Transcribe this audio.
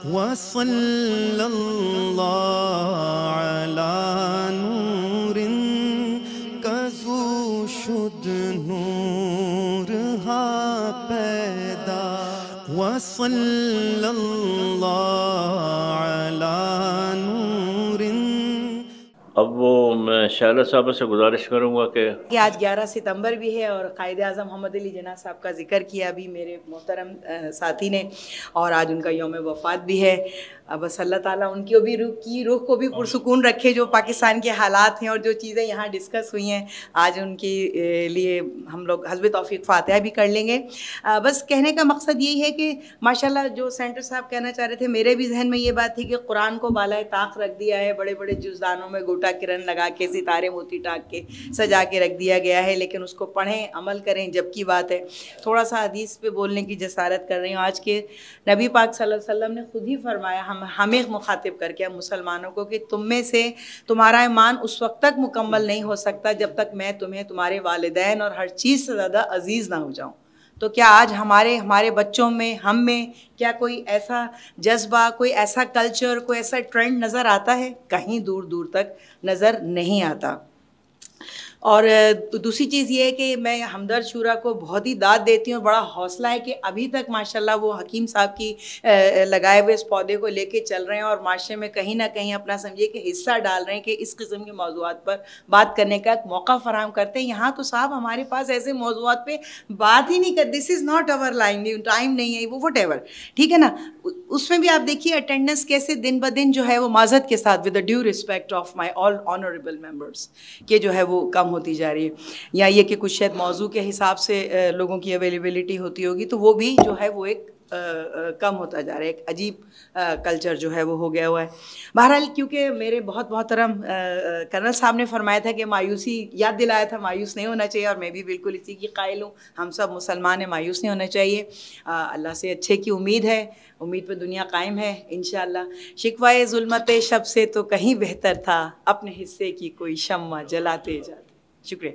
وصلی اللہ علی نور کزو شد نور ہا پیدا وصلی اللہ علی نور. اب وہ میں شائلہ صاحبہ سے گزارش کروں گا کہ آج 11 ستمبر بھی ہے اور قائد اعظم محمد علی جناح صاحب کا ذکر کیا ابھی میرے محترم ساتھی نے، اور آج ان کا یوم وفات بھی ہے. بس اللہ تعالیٰ ان کی روح کو بھی پرسکون رکھے. جو پاکستان کے حالات ہیں اور جو چیزیں یہاں ڈسکس ہوئی ہیں آج ان کے لیے ہم لوگ حسب توفیق فاتحہ بھی کر لیں گے. بس کہنے کا مقصد یہی ہے کہ ماشاءاللہ جو سینٹر صاحب کہنا چاہ رہے تھے، میرے بھی ذہن میں یہ بات تھی کہ قرآن کو بالائے طاق رکھ دیا ہے، بڑے بڑے جزدانوں میں گوٹا کرن لگا کے ستارے موتی ٹاک کے سجا کے رکھ دیا گیا ہے، لیکن اس کو پڑھیں عمل کریں جب کی بات ہے. تھوڑا سا حدیث پہ بولنے کی جسارت کر رہی ہوں. آج کے نبی پاک صلی اللہ علیہ وسلم نے خود ہی فرمایا ہمیں مخاطب کر کے مسلمانوں کو کہ تم میں سے تمہارا ایمان اس وقت تک مکمل نہیں ہو سکتا جب تک میں تمہیں تمہارے والدین اور ہر چیز سے زیادہ عزیز نہ ہو جاؤں. تو کیا آج ہمارے بچوں میں، ہم میں کیا کوئی ایسا جذبہ، کوئی ایسا کلچر، کوئی ایسا ٹرینڈ نظر آتا ہے؟ کہیں دور دور تک نظر نہیں آتا. اور دوسری چیز یہ ہے کہ میں ہمدرد شورا کو بہت ہی داد دیتی ہوں. بڑا حوصلہ ہے کہ ابھی تک ماشاءاللہ وہ حکیم صاحب کی لگائے ہوئے اس پودے کو لے کے چل رہے ہیں اور معاشرے میں کہیں نہ کہیں اپنا سمجھیے کہ حصہ ڈال رہے ہیں کہ اس قسم کے موضوعات پر بات کرنے کا ایک موقع فراہم کرتے ہیں. یہاں تو صاحب ہمارے پاس ایسے موضوعات پہ بات ہی نہیں کرتے. This is not over line, time نہیں ہے وہ وٹ ایور، ٹھیک ہے نا. اس میں بھی آپ دیکھیے اٹینڈنس کیسے دن بدن جو ہے وہ معذرت کے ساتھ with due respect of my all honourable members کہ جو ہے وہ کم ہوتی جا رہی ہے. یا یہ کہ کچھ شاید موضوع کے حساب سے لوگوں کی اویلیبلٹی ہوتی ہوگی تو وہ بھی جو ہے وہ ایک کم ہوتا جا رہا ہے. ایک عجیب کلچر جو ہے وہ ہو گیا ہوا ہے. بہرحال کیونکہ میرے بہت محترم کرنل صاحب نے فرمایا تھا کہ مایوسی یاد دلایا تھا، مایوس نہیں ہونا چاہیے، اور میں بھی بالکل اسی کی قائل ہوں. ہم سب مسلمان ہیں، مایوس نہیں ہونا چاہیے. اللہ سے اچھے کی امید ہے، امید پہ دنیا قائم ہے انشاءاللہ. شکوائے ظلمت شب سے تو کہیں بہتر تھا، اپنے حصے کی کوئی شمع جلاتے جاتے. شکریہ.